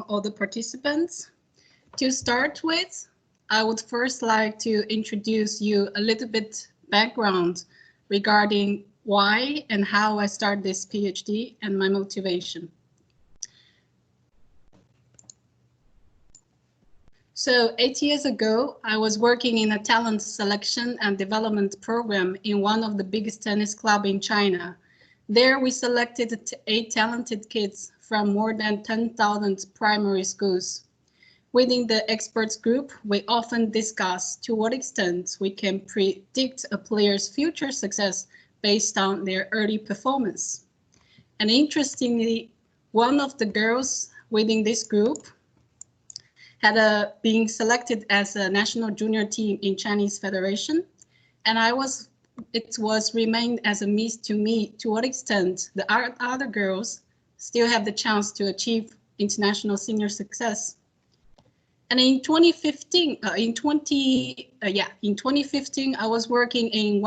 all the participants. To start with, I would first like to introduce you a little bit background regarding why and how I started this PhD and my motivation. So 8 years ago, I was working in a talent selection and development program in one of the biggest tennis clubs in China. There we selected 8 talented kids from more than 10,000 primary schools. Within the experts group, we often discuss to what extent we can predict a player's future success based on their early performance. And interestingly, one of the girls within this group had been selected as a national junior team in Chinese Federation, and it was remained as a myth to me to what extent the other girls still have the chance to achieve international senior success. And in 2015, I was working in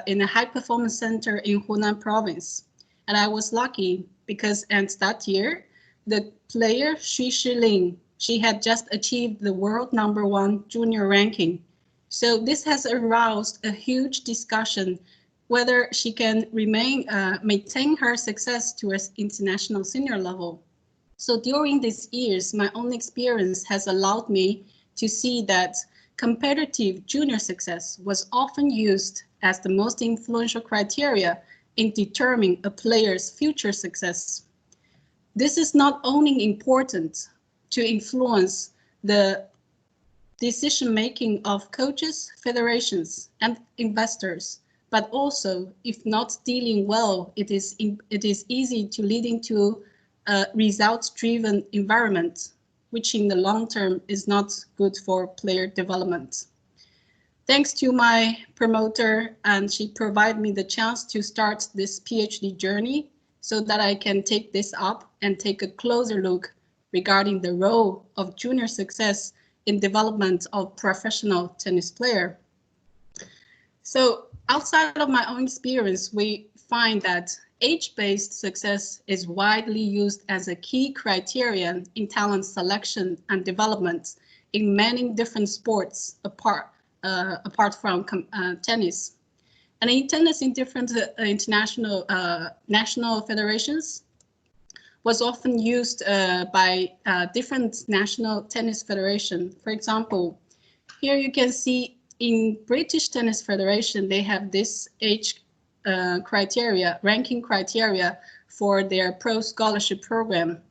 in a high performance center in Hunan province, and I was lucky because at that year, the player Xu Shiling, she had just achieved the world #1 junior ranking. So this has aroused a huge discussion whether she can maintain her success to an international senior level. So during these years, my own experience has allowed me to see that competitive junior success was often used as the most influential criteria in determining a player's future success. This is not only important to influence the decision-making of coaches, federations, and investors, but also, if not dealing well, it is easy to lead into a results-driven environment, which in the long term is not good for player development. Thanks to my promoter, and she provided me the chance to start this PhD journey so that I can take this up and take a closer look regarding the role of junior success in development of professional tennis player. So outside of my own experience, we find that age-based success is widely used as a key criterion in talent selection and development in many different sports apart from tennis. And in tennis, in different international national federations, was often used by different national tennis federation. For example, here you can see in British Tennis Federation, they have this age ranking criteria for their pro scholarship program.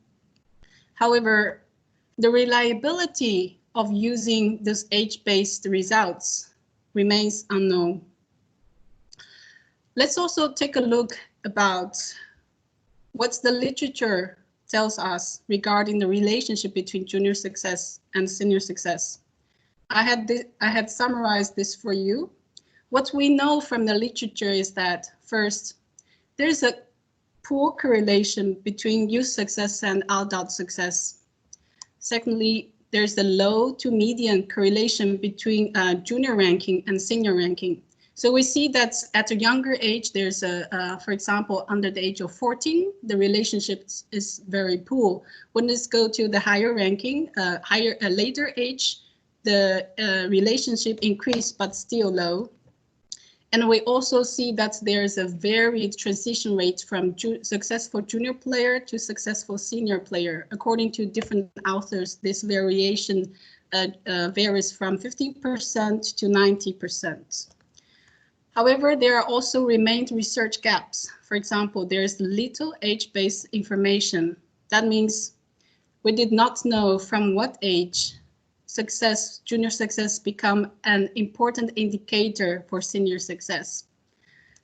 However, the reliability of using those age-based results remains unknown. Let's also take a look about what the literature tells us regarding the relationship between junior success and senior success. I had summarized this for you. What we know from the literature is that, first, there's a poor correlation between youth success and adult success. Secondly, there's a low to median correlation between junior ranking and senior ranking. So we see that at a younger age, there's for example, under the age of 14, the relationship is very poor. When it's go to the higher ranking, later age, the relationship increase, but still low. And we also see that there's a varied transition rate from successful junior player to successful senior player. According to different authors, this variation varies from 15% to 90%. However, there are also remained research gaps. For example, there's little age-based information. That means we did not know from what age junior success become an important indicator for senior success.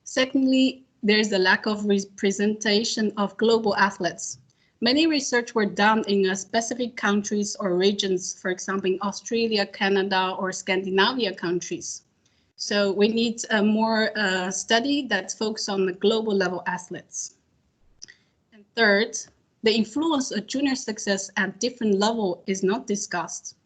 Secondly, there's a lack of representation of global athletes. Many research were done in specific countries or regions, for example, in Australia, Canada, or Scandinavia countries. So we need a more study that focuses on the global level athletes. And third, the influence of junior success at different level is not discussed.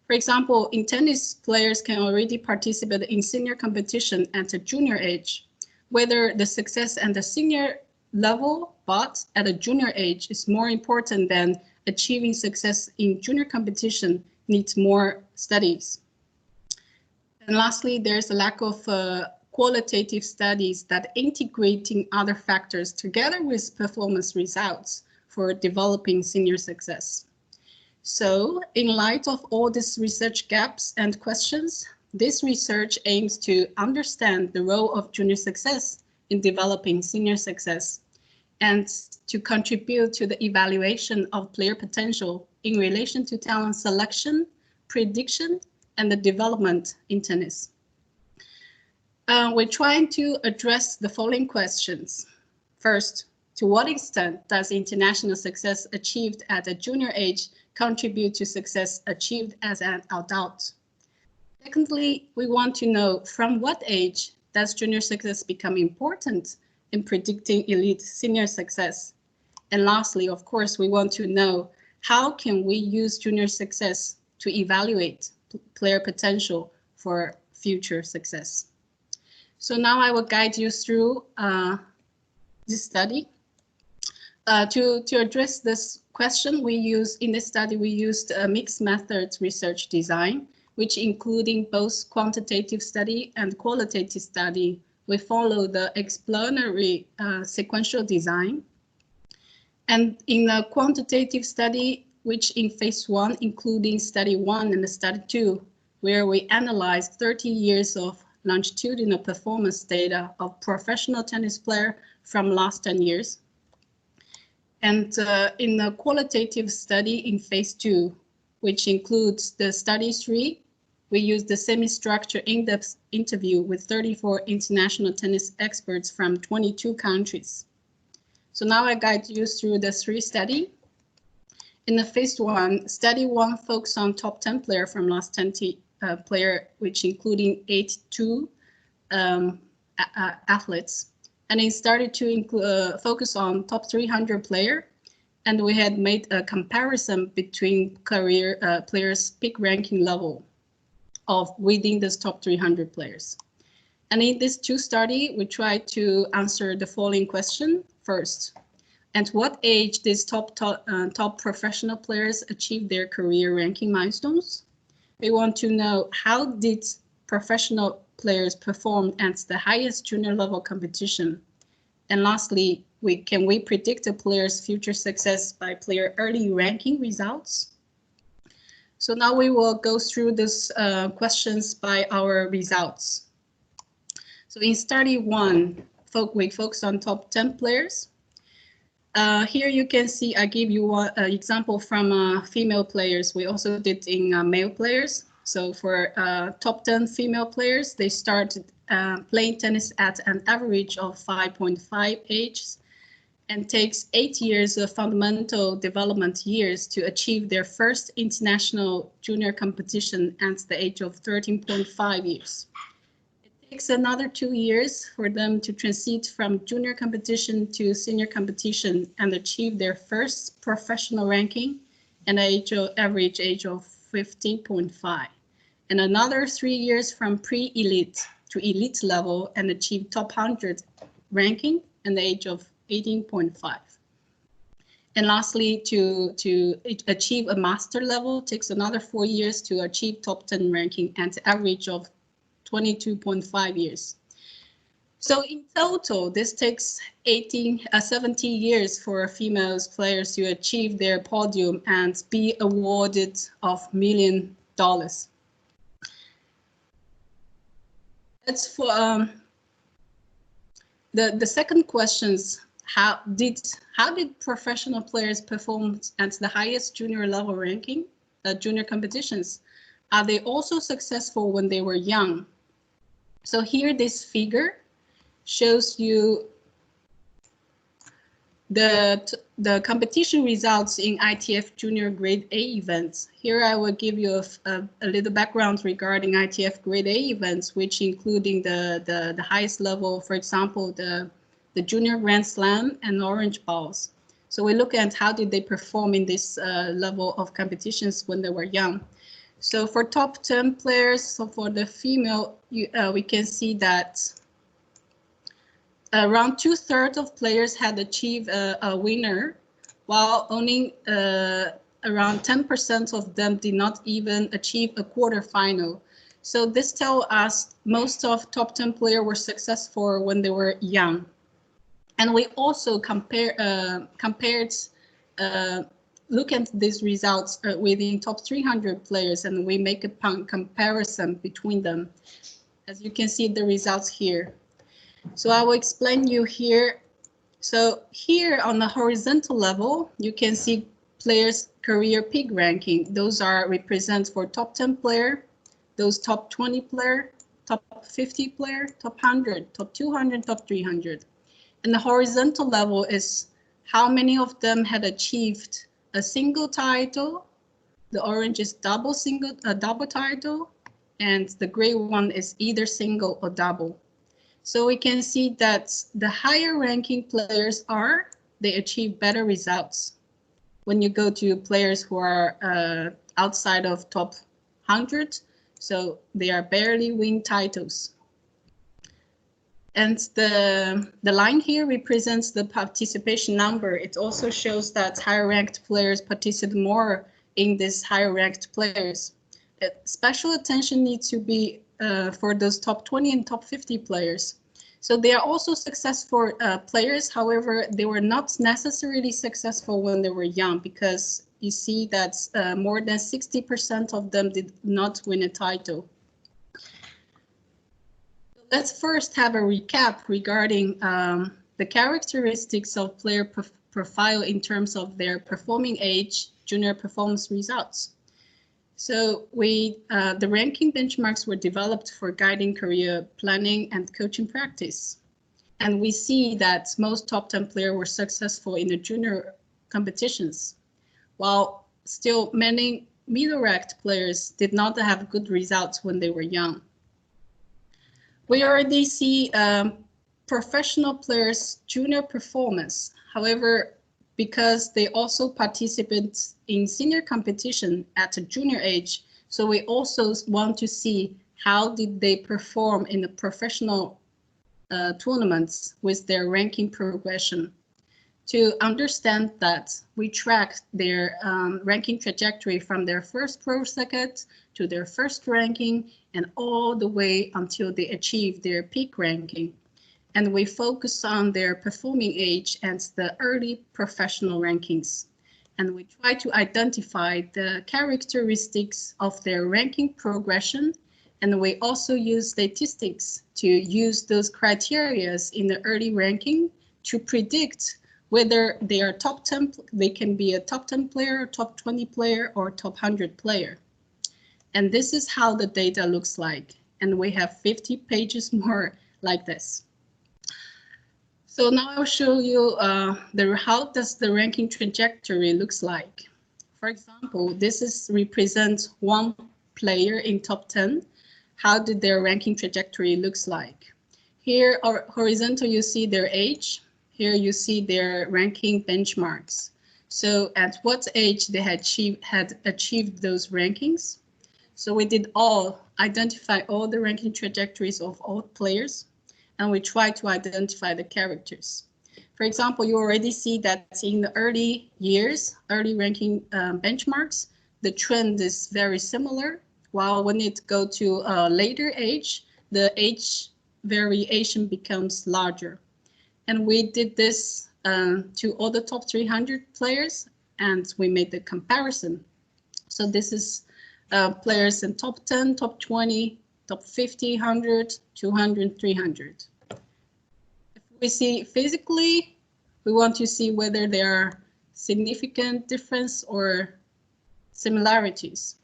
For example, in tennis, players can already participate in senior competition at a junior age. Whether the success at the senior level, but at a junior age is more important than achieving success in junior competition needs more studies. And lastly, there's a lack of qualitative studies that integrating other factors together with performance results for developing senior success. So in light of all these research gaps and questions, this research aims to understand the role of junior success in developing senior success and to contribute to the evaluation of player potential in relation to talent selection, prediction, and the development in tennis. We're trying to address the following questions. First, to what extent does international success achieved at a junior age contribute to success achieved as an adult? Secondly, we want to know from what age does junior success become important in predicting elite senior success? And lastly, of course, we want to know how can we use junior success to evaluate player potential for future success. So now I will guide you through this study. To address this question, in this study, we used a mixed methods research design, which including both quantitative study and qualitative study. We follow the explanatory sequential design. And in the quantitative study, which in phase 1, including study 1 and study 2, where we analyzed 30 years of longitudinal performance data of professional tennis player from last 10 years. And in the qualitative study in phase 2, which includes the study 3, we used the semi-structured in-depth interview with 34 international tennis experts from 22 countries. So now I guide you through the 3 studies. In the phase 1, study 1 focused on top 10 player from last 10 player, which including 82 athletes. And it started to focus on top 300 player. And we had made a comparison between career players' peak ranking level of within this top 300 players. And in this 2 study, we tried to answer the following question. First, at what age did top professional players achieve their career ranking milestones? We want to know how did professional players perform at the highest junior level competition? And lastly, can we predict a player's future success by player early ranking results? So now we will go through these questions by our results. So in study 1, we focus on top 10 players. Here you can see I give you an example from female players. We also did in male players. So for top 10 female players, they started playing tennis at an average of 5.5 ages and takes 8 years of fundamental development years to achieve their first international junior competition at the age of 13.5 years. It takes another 2 years for them to transit from junior competition to senior competition and achieve their first professional ranking and average age of 15.5. And another 3 years from pre-elite to elite level and achieve top 100 ranking and the age of 18.5. And lastly, to achieve a master level takes another 4 years to achieve top 10 ranking and the average of 22.5 years. So in total, this takes 70 years for female players to achieve their podium and be awarded of $1 million. That's for the second questions. How did professional players perform at the highest junior level ranking, junior competitions? Are they also successful when they were young? So here this figure shows you the competition results in ITF Junior Grade A events. Here I will give you a little background regarding ITF Grade A events, which including the highest level, for example, the Junior Grand Slam and Orange Balls. So we look at how did they perform in this level of competitions when they were young. So for top 10 players, so for the female, we can see that around 2/3 of players had achieved a winner while only around 10% of them did not even achieve a quarterfinal. So this tells us most of top 10 players were successful when they were young. And we also compared look at these results within top 300 players, and we make a comparison between them. As you can see the results here. So I will explain you here. So here on the horizontal level, you can see players' career peak ranking. Those are represent for top 10 player, those top 20 player, top 50 player, top 100, top 200, top 300. And the horizontal level is how many of them had achieved a single title. The orange is double title, and the gray one is either single or double. So we can see that the higher ranking players they achieve better results. When you go to players who are outside of top 100, so they are barely win titles. And the line here represents the participation number. It also shows that higher ranked players participate more in these higher ranked players. Special attention needs to be for those top 20 and top 50 players. So they are also successful players. However, they were not necessarily successful when they were young, because you see that more than 60% of them did not win a title. Let's first have a recap regarding the characteristics of player profile in terms of their performing age, junior performance results. So the ranking benchmarks were developed for guiding career planning and coaching practice. And we see that most top 10 players were successful in the junior competitions, while still many middle-ranked players did not have good results when they were young. We already see professional players' junior performance. However, because they also participate in senior competition at a junior age, so we also want to see how did they perform in the professional tournaments with their ranking progression. To understand that, we track their ranking trajectory from their first pro circuit to their first ranking and all the way until they achieve their peak ranking. And we focus on their performing age and the early professional rankings. And we try to identify the characteristics of their ranking progression. And we also use statistics to use those criteria in the early ranking to predict whether they are top 10, they can be a top 10 player, top 20 player, or top 100 player. And this is how the data looks like. And we have 50 pages more like this. So now I'll show you how does the ranking trajectory looks like. For example, this represents one player in top 10. How did their ranking trajectory looks like? Here, horizontal, you see their age. Here you see their ranking benchmarks. So at what age they had achieved those rankings. So we did identify all the ranking trajectories of all players, and we try to identify the characters. For example, you already see that in the early years, early ranking benchmarks, the trend is very similar, while when it goes to a later age, the age variation becomes larger. And we did this to all the top 300 players, and we made the comparison. So this is players in top 10, top 20, top 50, 100, 200, 300. If we see physically, we want to see whether there are significant difference or similarities.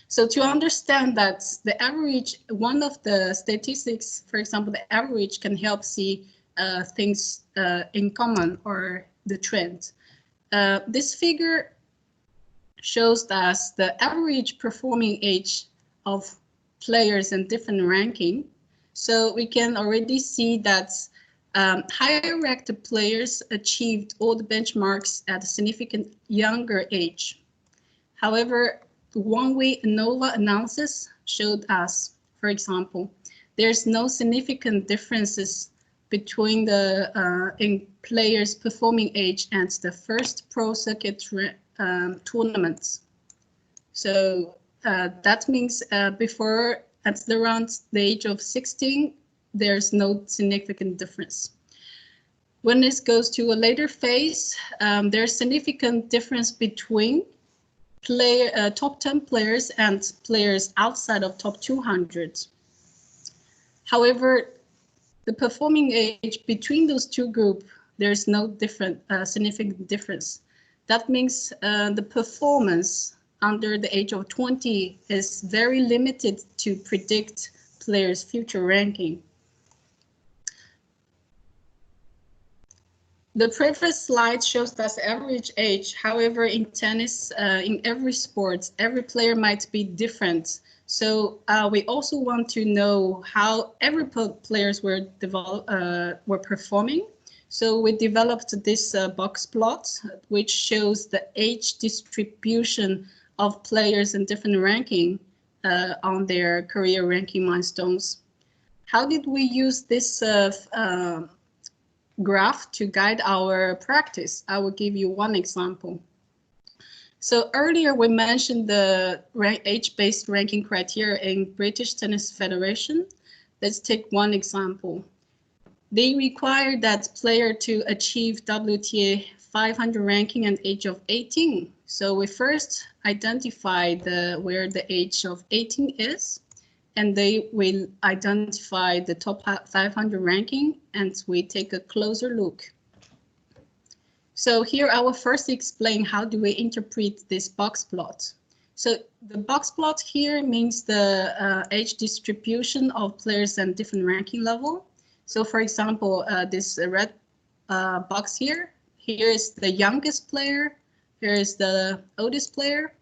So to understand that the average, one of the statistics, for example, the average can help see things in common or the trend. This figure shows us the average performing age of players in different ranking. So we can already see that higher ranked players achieved all the benchmarks at a significant younger age. However, the one-way ANOVA analysis showed us, for example, there's no significant differences between the in players' performing age and the first pro circuit tournaments. So that means before at around the age of 16, there's no significant difference. When this goes to a later phase, there's significant difference between top 10 players and players outside of top 200. However, the performing age between those two groups, there's no significant difference. That means the performance under the age of 20 is very limited to predict players' future ranking. The previous slide shows that average age. However, in tennis, in every sport, every player might be different. So we also want to know how every players were performing. So we developed this box plot, which shows the age distribution of players in different ranking on their career ranking milestones. How did we use this graph to guide our practice? I will give you one example. So earlier we mentioned the age-based ranking criteria in British Tennis Federation. Let's take one example. They require that player to achieve WTA 500 ranking at age of 18. So we first identify where the age of 18 is, and they will identify the top 500 ranking, and we take a closer look. So here I will first explain how do we interpret this box plot. So the box plot here means the age distribution of players and different ranking level. So for example, this red box here is the youngest player, here is the oldest player,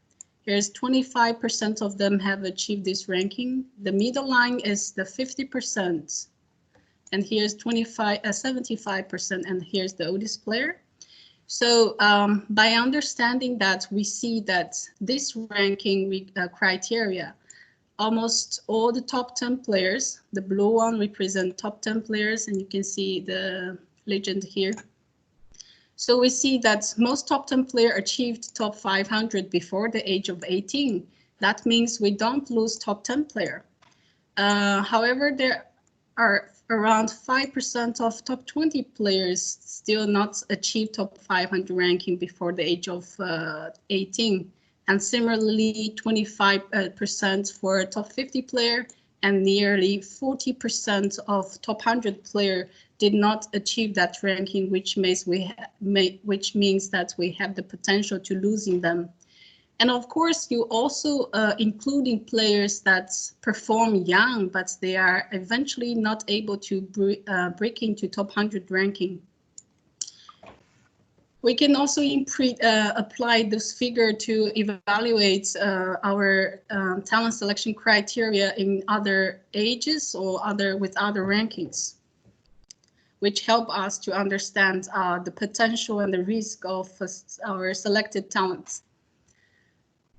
here's 25% of them have achieved this ranking. The middle line is the 50%, and here's 75%, and here's the oldest player. So by understanding that, we see that this ranking criteria, almost all the top 10 players, the blue one represent top 10 players, and you can see the legend here. So we see that most top 10 players achieved top 500 before the age of 18. That means we don't lose top 10 player. However, there are around 5% of top 20 players still not achieve top 500 ranking before the age of 18. And similarly, 25% for top 50 player, and nearly 40% of top 100 player did not achieve that ranking, which means that we have the potential to losing them. And of course, you also including players that perform young, but they are eventually not able to break into top 100 ranking. We can also apply this figure to evaluate our talent selection criteria in other ages or with other rankings, which help us to understand the potential and the risk of our selected talents.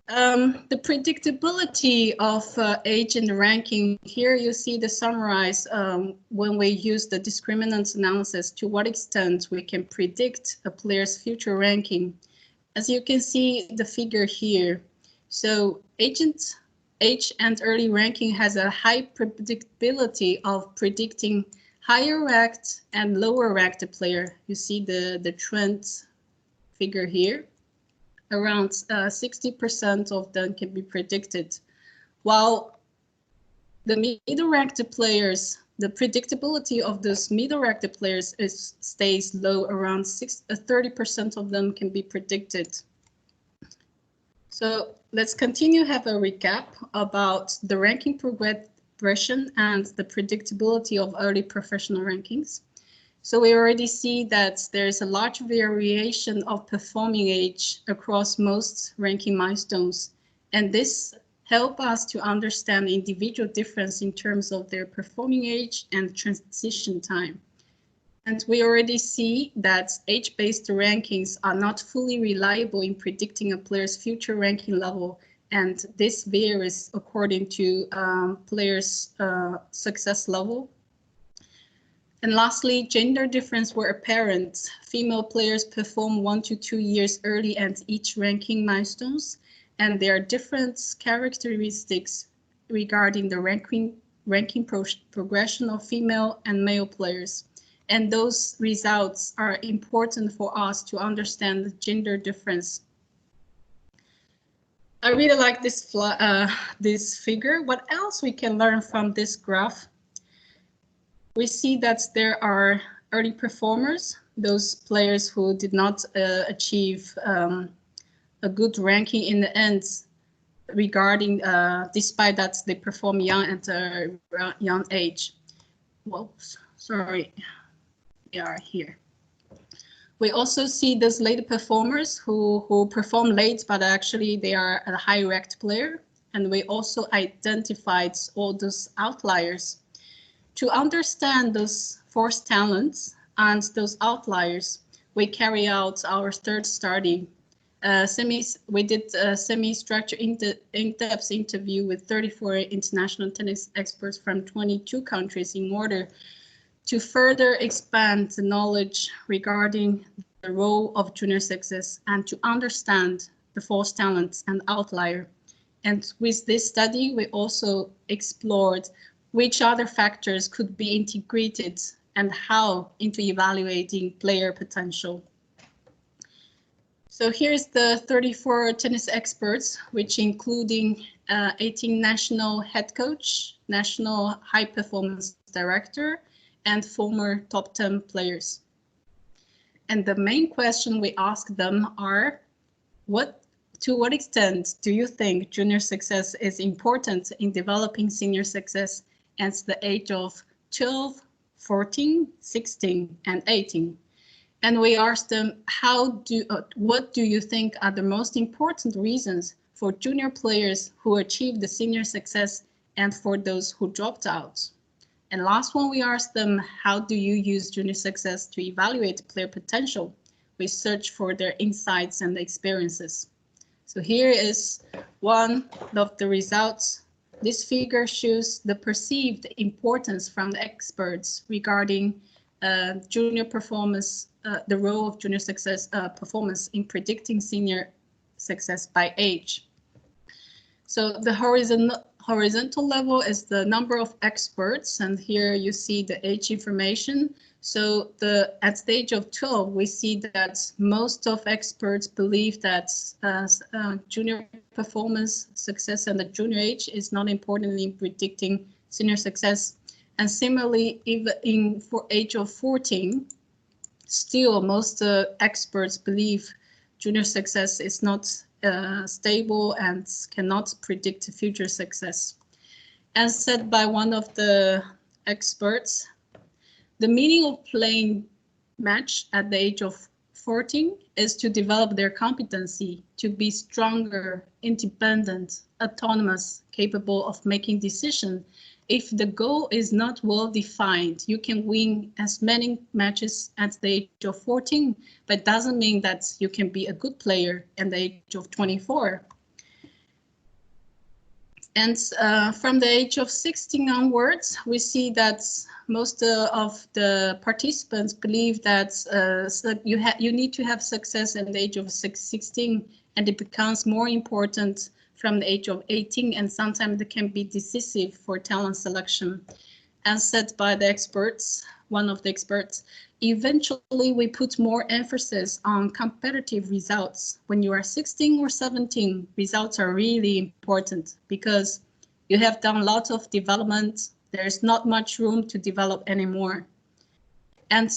The predictability of age in the ranking, here you see the summarize when we use the discriminant analysis, to what extent we can predict a player's future ranking. As you can see the figure here, so age and early ranking has a high predictability of predicting higher ranked and lower ranked player. You see the trend figure here. Around 60% of them can be predicted, while the middle-ranked players, the predictability of those middle-ranked players stays low. Around 30% of them can be predicted. So let's continue, have a recap about the ranking progression and the predictability of early professional rankings. So we already see that there's a large variation of performing age across most ranking milestones, and this helps us to understand individual difference in terms of their performing age and transition time. And we already see that age-based rankings are not fully reliable in predicting a player's future ranking level, and this varies according to players' success level. And lastly, gender difference were apparent. Female players perform 1 to 2 years early at each ranking milestones, and there are different characteristics regarding the ranking progression of female and male players. And those results are important for us to understand the gender difference. I really like this figure. What else we can learn from this graph? We see that there are early performers, those players who did not achieve a good ranking in the end regarding, despite that they perform young at a young age. Well, sorry, we are here. We also see those later performers who perform late, but actually they are a high-ranked player. And we also identified all those outliers. To understand those forced talents and those outliers, we carry out our third study. We did a semi-structured in-depth interview with 34 international tennis experts from 22 countries in order to further expand the knowledge regarding the role of junior success and to understand the false talents and outlier. And with this study, we also explored which other factors could be integrated and how into evaluating player potential. So here's the 34 tennis experts, which including 18 national head coach, national high performance director, and former top 10 players. And the main question we ask them are, to what extent do you think junior success is important in developing senior success at the age of 12, 14, 16, and 18? And we asked them, what do you think are the most important reasons for junior players who achieved the senior success and for those who dropped out? And last one, we asked them, how do you use junior success to evaluate player potential? We search for their insights and experiences. So here is one of the results. This figure shows the perceived importance from the experts regarding junior performance, the role of junior success performance in predicting senior success by age. So the horizontal level is the number of experts, and here you see the age information. So at the age of 12, we see that most of experts believe that junior performance success and the junior age is not important in predicting senior success. And similarly, even for age of 14, still most experts believe junior success is not stable and cannot predict future success. As said by one of the experts, the meaning of playing match at the age of 14 is to develop their competency, to be stronger, independent, autonomous, capable of making decisions. If the goal is not well defined, you can win as many matches at the age of 14, but doesn't mean that you can be a good player at the age of 24. And from the age of 16 onwards, we see that most of the participants believe that you need to have success at the age of 16, and it becomes more important from the age of 18, and sometimes it can be decisive for talent selection. As said by the experts, one of the experts, eventually we put more emphasis on competitive results. When you are 16 or 17, results are really important because you have done lots of development. There's not much room to develop anymore. And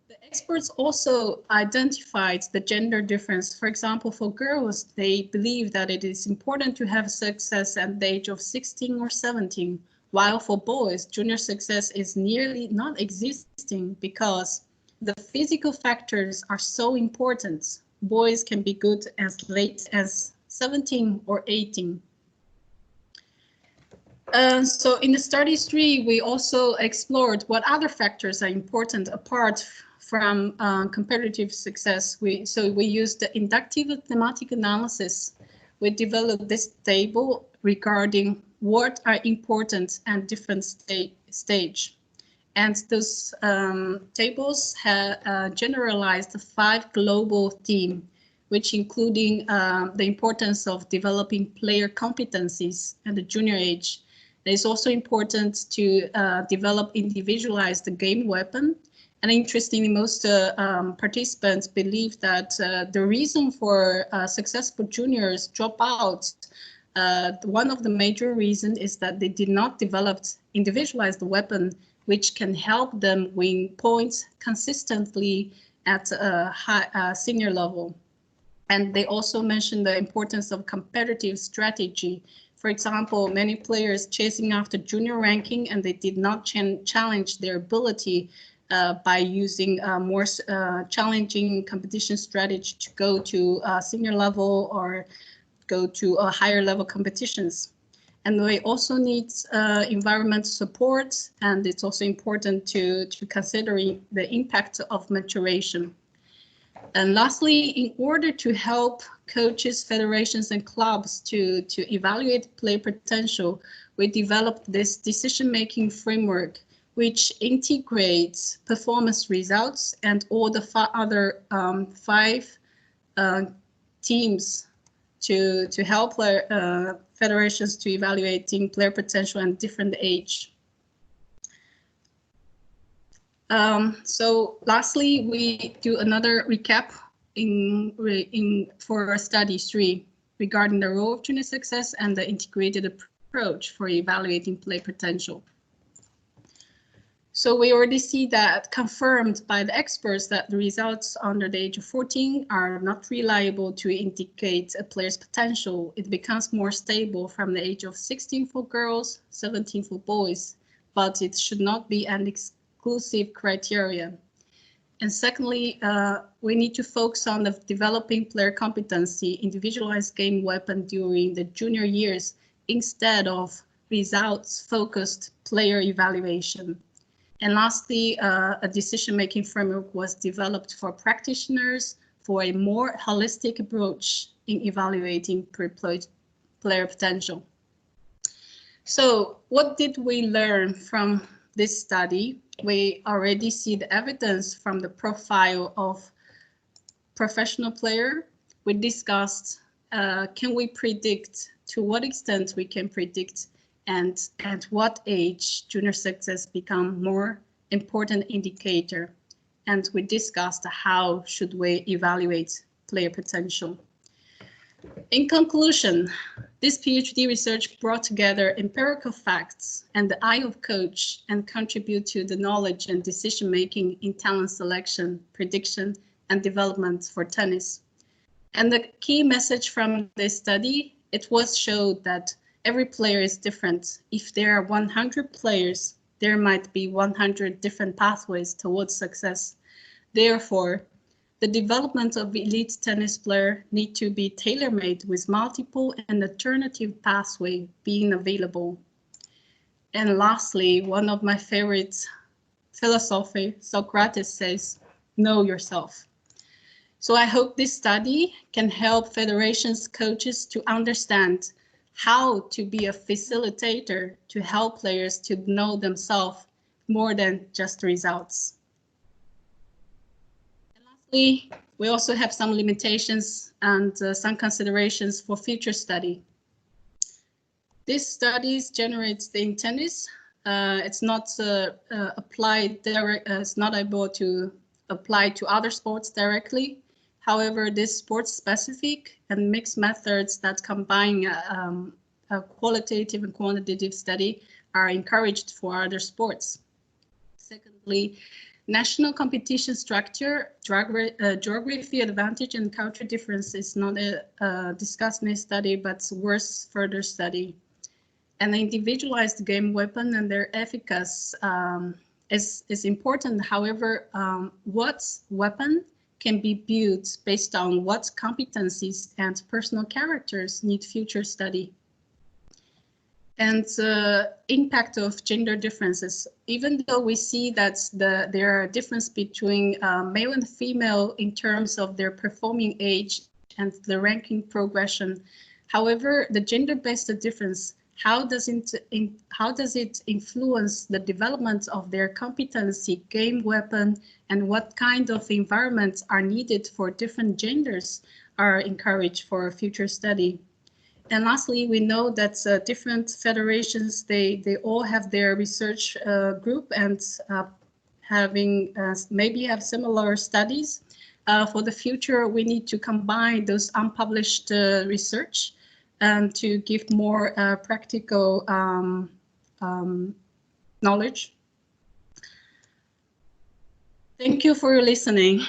the experts also identified the gender difference. For example, for girls, they believe that it is important to have success at the age of 16 or 17, while for boys, junior success is nearly not existing because the physical factors are so important. Boys can be good as late as 17 or 18. So in the study 3, we also explored what other factors are important apart from competitive success. We used the inductive thematic analysis. We developed this table regarding what are important at different stage. And those tables have generalized 5 global themes, which including the importance of developing player competencies at the junior age. It is also important to develop individualized game weapon. And interestingly, most participants believe that the reason for successful juniors drop out, one of the major reasons is that they did not develop individualized weapon, which can help them win points consistently at a high senior level. And they also mentioned the importance of competitive strategy. For example, many players chasing after junior ranking and they did not challenge their ability by using more challenging competition strategy to go to senior level or go to higher level competitions. And they also need environmental support, and it's also important to consider the impact of maturation. And lastly, in order to help coaches, federations, and clubs to evaluate player potential, we developed this decision-making framework, which integrates performance results and all the other 5 teams to help federations to evaluating player potential and different age. So lastly, we do another recap for study 3 regarding the role of junior success and the integrated approach for evaluating player potential. So we already see that confirmed by the experts that the results under the age of 14 are not reliable to indicate a player's potential. It becomes more stable from the age of 16 for girls, 17 for boys, but it should not be an exclusive criteria. And secondly, we need to focus on the developing player competency, individualized game weapon during the junior years instead of results-focused player evaluation. And lastly, a decision-making framework was developed for practitioners for a more holistic approach in evaluating player potential. So what did we learn from this study? We already see the evidence from the profile of professional player. We discussed, can we predict, to what extent we can predict, and at what age junior success become more important indicator. And we discussed how should we evaluate player potential. In conclusion, this PhD research brought together empirical facts and the eye of coach and contribute to the knowledge and decision-making in talent selection, prediction, and development for tennis. And the key message from this study, it was showed that every player is different. If there are 100 players, there might be 100 different pathways towards success. Therefore, the development of elite tennis player need to be tailor-made with multiple and alternative pathway being available. And lastly, one of my favorite philosophy, Socrates says, know yourself. So I hope this study can help federations, coaches to understand how to be a facilitator to help players to know themselves more than just results. And lastly, we also have some limitations and some considerations for future study. This studies generates in tennis. It's not applied direct. It's not able to apply to other sports directly. However, this sports-specific and mixed methods that combine a qualitative and quantitative study are encouraged for other sports. Secondly, national competition structure, geography advantage and culture difference is not discussed in this study, but worth further study. And the individualized game weapon and their efficacy is important. However, what weapon can be built based on what competencies and personal characters need future study. And impact of gender differences. Even though we see that there are differences between male and female in terms of their performing age and the ranking progression. However, the gender-based difference how does it influence the development of their competency, game weapon, and what kind of environments are needed for different genders are encouraged for future study. And lastly, we know that different federations, they all have their research group and maybe have similar studies. For the future, we need to combine those unpublished research and to give more practical knowledge. Thank you for listening.